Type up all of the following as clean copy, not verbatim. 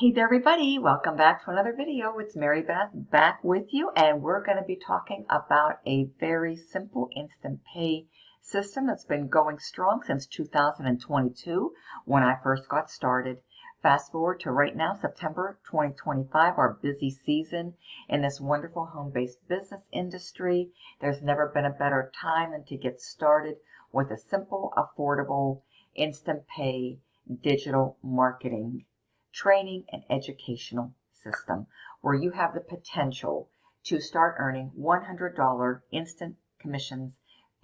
Hey there everybody, welcome back to another video. It's Marybeth back with you, and we're going to be talking about a very simple instant pay system that's been going strong since 2022 when I first got started. Fast forward to right now, September 2025, our busy season in this wonderful home-based business industry. There's never been a better time than to get started with a simple, affordable, instant pay digital marketing training and educational system where you have the potential to start earning $100 instant commissions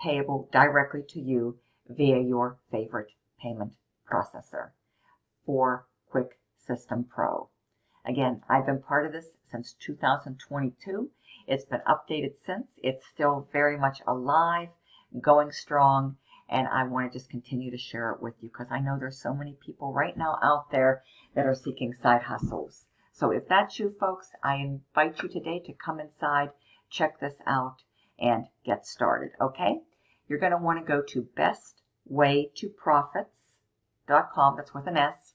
payable directly to you via your favorite payment processor for Quick System Pro. Again, I've been part of this since 2022. It's been updated since. It's still very much alive, going strong, and I want to just continue to share it with you because I know there's so many people right now out there that are seeking side hustles. So if that's you folks, I invite you today to come inside, check this out, and get started, okay? You're going to want to go to bestwaytoprofits.com, that's with an S,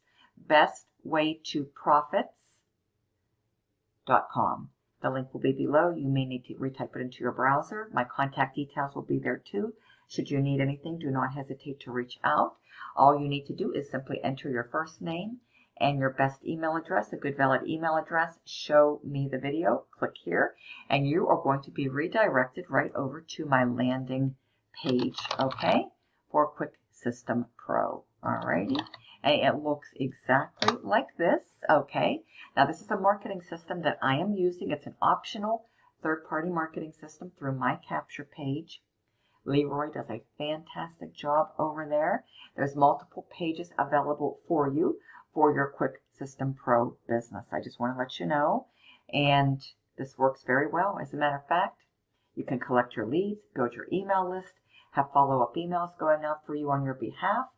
bestwaytoprofits.com. The link will be below. You may need to retype it into your browser. My contact details will be there too. Should you need anything, do not hesitate to reach out. All you need to do is simply enter your first name and your best email address, a good valid email address. Show me the video. Click here, and you are going to be redirected right over to my landing page, okay, for Quick System Pro. Alrighty, and it looks exactly like this, okay. Now, this is a marketing system that I am using. It's an optional third-party marketing system through my capture page. Leroy does a fantastic job over there. There's multiple pages available for you for your Quick System Pro business. I just want to let you know. And this works very well. As a matter of fact, you can collect your leads, build your email list, have follow-up emails going out for you on your behalf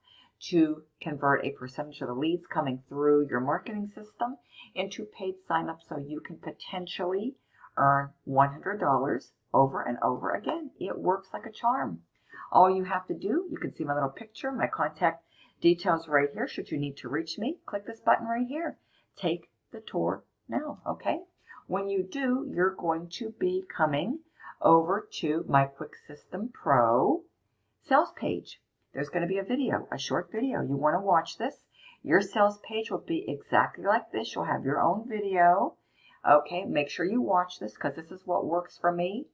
to convert a percentage of the leads coming through your marketing system into paid sign-ups so you can potentially earn $100 over and over again. It works like a charm. All you have to do, you can see my little picture, my contact details right here. Should you need to reach me, click this button right here. Take the tour now, okay? When you do, you're going to be coming over to my Quick System Pro sales page. There's going to be a video, a short video. You want to watch this. Your sales page will be exactly like this. You'll have your own video. Okay, make sure you watch this because this is what works for me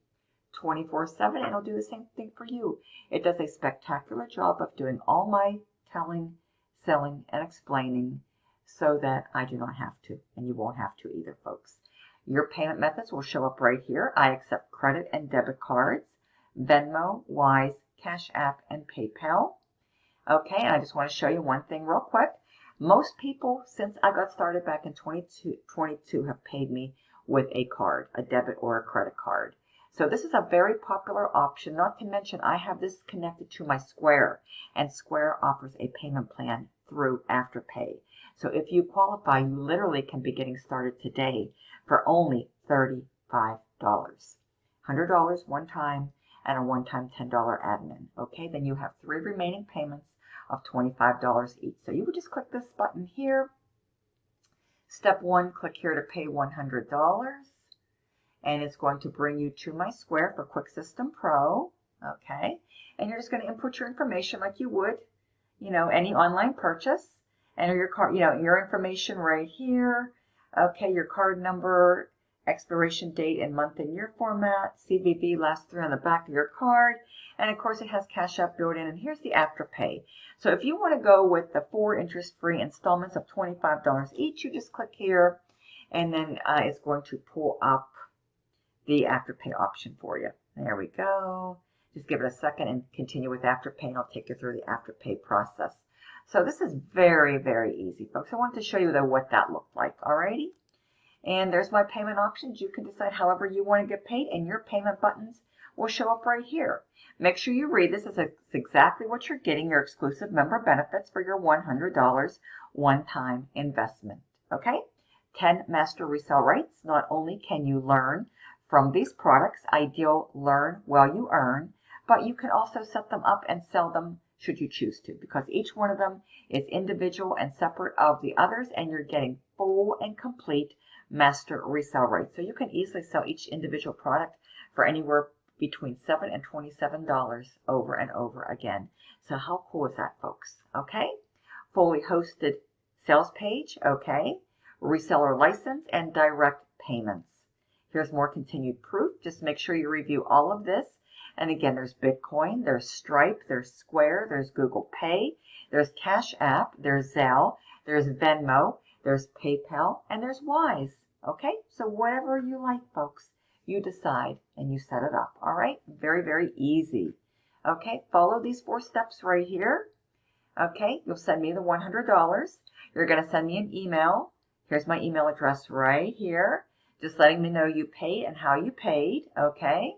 24/7, and it'll do the same thing for you. It does a spectacular job of doing all my telling, selling, and explaining so that I do not have to, and you won't have to either, folks. Your payment methods will show up right here. I accept credit and debit cards, Venmo, Wise, Cash App, and PayPal. Okay, and I just want to show you one thing real quick. Most people, since I got started back in 2022, have paid me with a card, a debit or a credit card. So this is a very popular option, not to mention I have this connected to my Square, and Square offers a payment plan through Afterpay. So if you qualify, you literally can be getting started today for only $35. $100 one time and a one-time $10 admin. Okay, then you have 3 remaining payments of $25 each. So you would just click this button here. Step 1, click here to pay $100. And it's going to bring you to my Square for Quick System Pro. Okay, and you're just going to input your information like you would, any online purchase. Enter your card, your information right here. Okay, your card number, expiration date and month and year format, CVV last 3 on the back of your card, and of course it has Cash App built in, and here's the Afterpay. So if you want to go with the 4 interest-free installments of $25 each, you just click here, and then it's going to pull up the Afterpay option for you. There we go. Just give it a second and continue with Afterpay, and I'll take you through the Afterpay process. So this is very, very easy, folks. I wanted to show you though what that looked like. Alrighty. And there's my payment options. You can decide however you want to get paid, and your payment buttons will show up right here. Make sure you read this. It's exactly what you're getting, your exclusive member benefits for your $100 one-time investment. Okay? 10 master resale rights. Not only can you learn from these products, ideal learn while you earn, but you can also set them up and sell them should you choose to, because each one of them is individual and separate of the others, and you're getting full and complete master resell rights. So you can easily sell each individual product for anywhere between $7 and $27 over and over again. So how cool is that, folks? Okay, fully hosted sales page, okay, reseller license, and direct payments. Here's more continued proof. Just make sure you review all of this. And again, there's Bitcoin, there's Stripe, there's Square, there's Google Pay, there's Cash App, there's Zelle, there's Venmo, there's PayPal, and there's Wise. Okay, so whatever you like, folks, you decide and you set it up. All right, very, very easy. Okay, follow these 4 steps right here. Okay, you'll send me the $100. You're going to send me an email. Here's my email address right here. Just letting me know you paid and how you paid. Okay.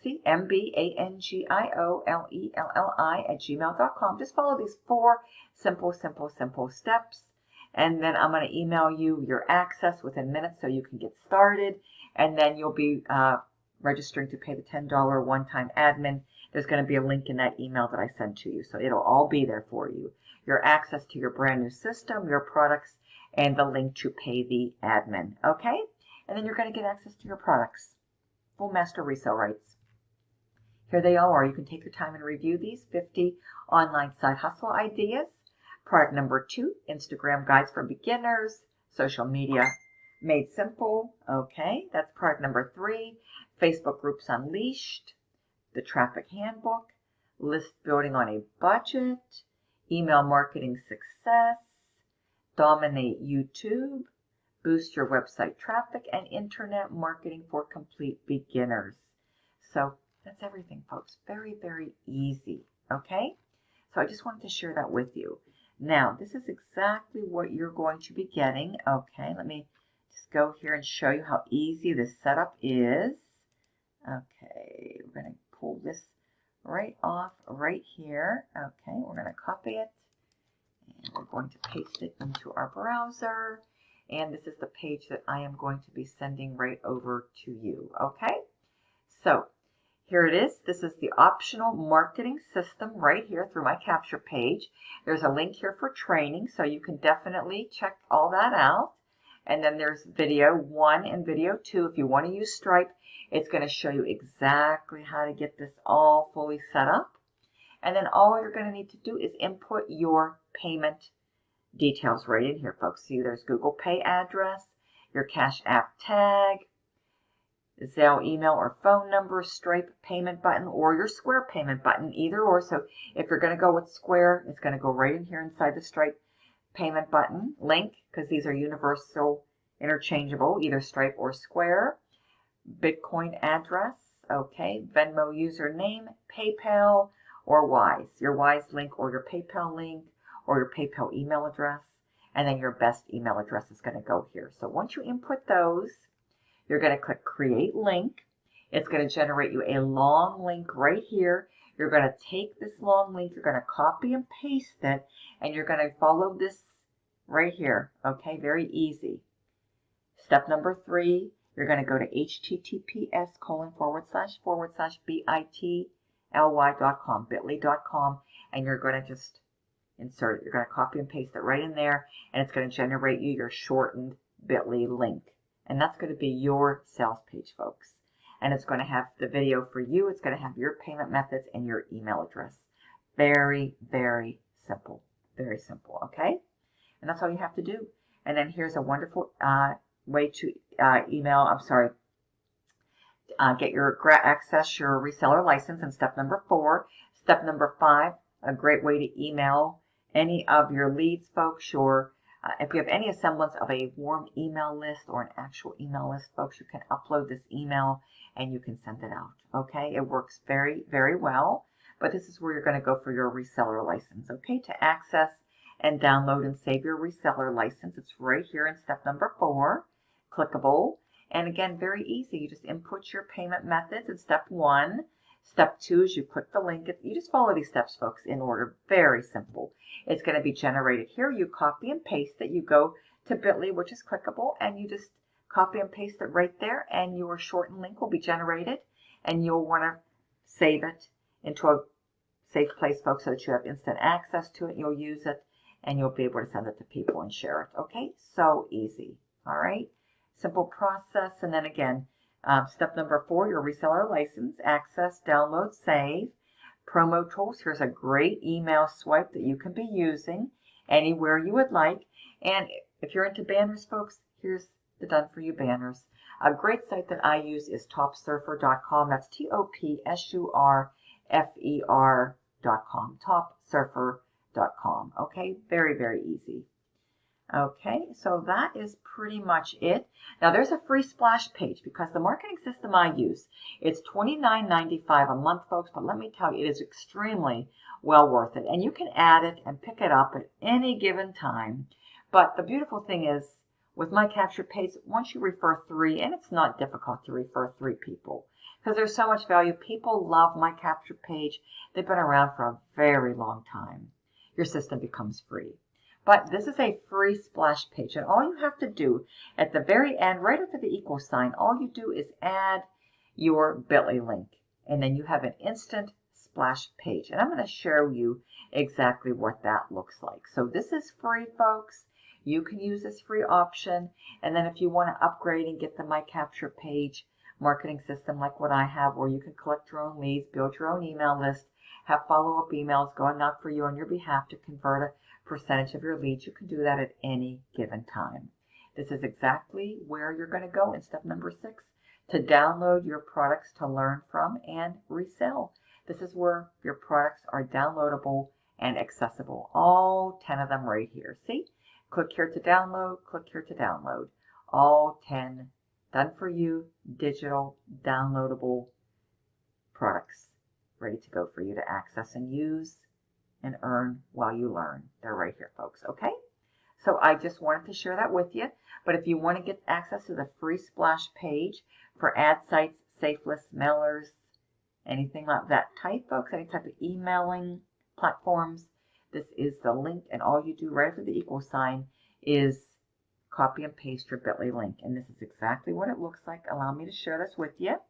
See, mbangiolelli@gmail.com. Just follow these 4 simple steps. And then I'm going to email you your access within minutes so you can get started. And then you'll be registering to pay the $10 one-time admin. There's going to be a link in that email that I send to you. So it'll all be there for you. Your access to your brand new system, your products, and the link to pay the admin. Okay? And then you're going to get access to your products. Full master resale rights. Here they all are. You can take your time and review these 50 online side hustle ideas. Product number 2, Instagram guides for beginners, social media made simple. Okay, that's product number 3, Facebook groups unleashed, the traffic handbook, list building on a budget, email marketing success, dominate YouTube, boost your website traffic, and internet marketing for complete beginners. So that's everything, folks. Very, very easy. Okay? So I just wanted to share that with you. Now, this is exactly what you're going to be getting. Okay, let me just go here and show you how easy this setup is. Okay, we're going to pull this right off right here. Okay, we're going to copy it. And we're going to paste it into our browser. And this is the page that I am going to be sending right over to you. Okay, so here it is. This is the optional marketing system right here through my capture page. There's a link here for training, so you can definitely check all that out. And then there's video 1 and video 2. If you want to use Stripe, it's going to show you exactly how to get this all fully set up. And then all you're going to need to do is input your payment details right in here, folks. See, there's Google Pay address, your Cash App tag, Zelle email or phone number, Stripe payment button, or your Square payment button, either or. So if you're going to go with Square, it's going to go right in here inside the Stripe payment button link, because these are universal, interchangeable, either Stripe or Square. Bitcoin address, okay, Venmo username, PayPal, or Wise. Your Wise link or your PayPal link or your PayPal email address, and then your best email address is going to go here. So once you input those, you're going to click Create Link. It's going to generate you a long link right here. You're going to take this long link, you're going to copy and paste it, and you're going to follow this right here. Okay, very easy. Step number 3, you're going to go to https://bit.ly.com, bit.ly.com, and you're going to just insert it. You're going to copy and paste it right in there, and it's going to generate you your shortened bit.ly link. And that's going to be your sales page, folks. And it's going to have the video for you. It's going to have your payment methods and your email address. Very, very simple. Very simple, okay? And that's all you have to do. And then here's a wonderful way to get your access your reseller license in step number 4. Step number 5, a great way to email any of your leads, folks. If you have any semblance of a warm email list or an actual email list, folks, you can upload this email and you can send it out. Okay, it works very, very well. But this is where you're going to go for your reseller license. Okay, to access and download and save your reseller license, it's right here in step number 4, clickable. And again, very easy. You just input your payment methods in step 1. Step 2 is you click the link. You just follow these steps, folks, in order. Very simple. It's going to be generated here. You copy and paste it. You go to bit.ly, which is clickable, and you just copy and paste it right there, and your shortened link will be generated, and you'll want to save it into a safe place, folks, so that you have instant access to it. You'll use it, and you'll be able to send it to people and share it. Okay, so easy. All right, simple process. And then again, step number 4, your reseller license, access, download, save. Promo tools. Here's a great email swipe that you can be using anywhere you would like. And if you're into banners, folks, here's the done for you banners. A great site that I use is topsurfer.com. That's topsurfer.com. Topsurfer.com. Okay, very, very easy. Okay, so that is pretty much it. Now there's a free splash page because the marketing system I use, it's $29.95 a month, folks, but let me tell you, it is extremely well worth it. And you can add it and pick it up at any given time. But the beautiful thing is, with my capture page, once you refer 3, and it's not difficult to refer 3 people, because there's so much value. People love my capture page. They've been around for a very long time. Your system becomes free. But this is a free splash page, and all you have to do at the very end, right after the equal sign, all you do is add your bit.ly link, and then you have an instant splash page. And I'm going to show you exactly what that looks like. So this is free, folks. You can use this free option, and then if you want to upgrade and get the My Capture page marketing system like what I have, where you can collect your own leads, build your own email list, have follow-up emails going out for you on your behalf to convert a percentage of your leads, you can do that at any given time. This is exactly where you're going to go in step number 6 to download your products to learn from and resell. This is where your products are downloadable and accessible. All 10 of them right here. See? Click here to download, click here to download. All 10 done for you, digital, downloadable products ready to go for you to access and use and earn while you learn. They're right here, folks, okay? So I just wanted to share that with you. But if you want to get access to the free splash page for ad sites, safe list, mailers, anything like that type, folks, any type of emailing platforms, this is the link, and all you do right after the equal sign is copy and paste your bit.ly link. And this is exactly what it looks like. Allow me to share this with you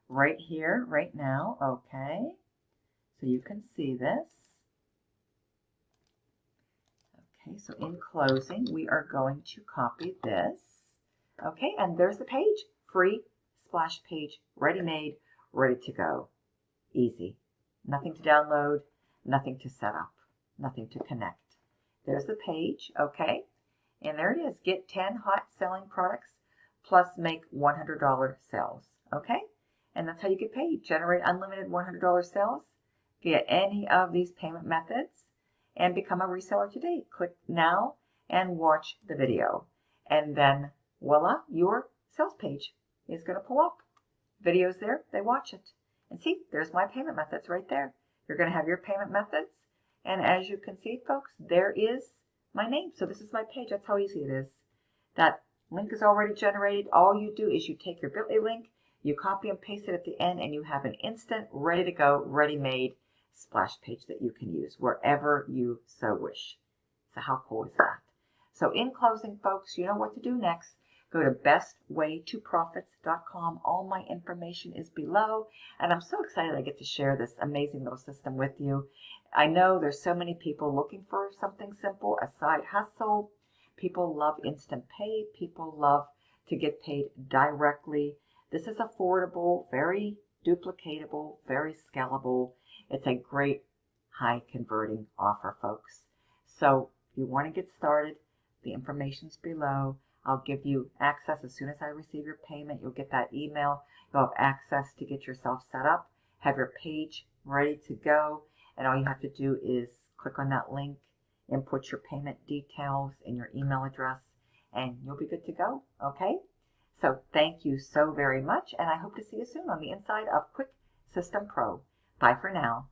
right here, right now, okay? So you can see this. Okay, so in closing, we are going to copy this. Okay, and there's the page. Free splash page, ready-made, ready to go. Easy. Nothing to download, nothing to set up, nothing to connect. There's the page, okay? And there it is. Get 10 hot selling products plus make $100 sales, okay? And that's how you get paid. Generate unlimited $100 sales via any of these payment methods and become a reseller today. Click now and watch the video. And then voila, your sales page is going to pull up. Videos there, they watch it. And see, there's my payment methods right there. You're going to have your payment methods. And as you can see, folks, there is my name. So this is my page. That's how easy it is. That link is already generated. All you do is you take your bit.ly link, you copy and paste it at the end, and you have an instant, ready to go, ready-made splash page that you can use wherever you so wish. So how cool is that? So in closing, folks, you know what to do next. Go to bestwaytoprofits.com. All my information is below, and I'm so excited I get to share this amazing little system with you. I know there's so many people looking for something simple, a side hustle. People love instant pay. People love to get paid directly. This is affordable, very duplicatable, very scalable. It's a great high converting offer, folks. So if you want to get started, the information's below. I'll give you access as soon as I receive your payment. You'll get that email. You'll have access to get yourself set up, have your page ready to go. And all you have to do is click on that link, input your payment details and your email address, and you'll be good to go, okay? So thank you so very much, and I hope to see you soon on the inside of Quick System Pro. Bye for now.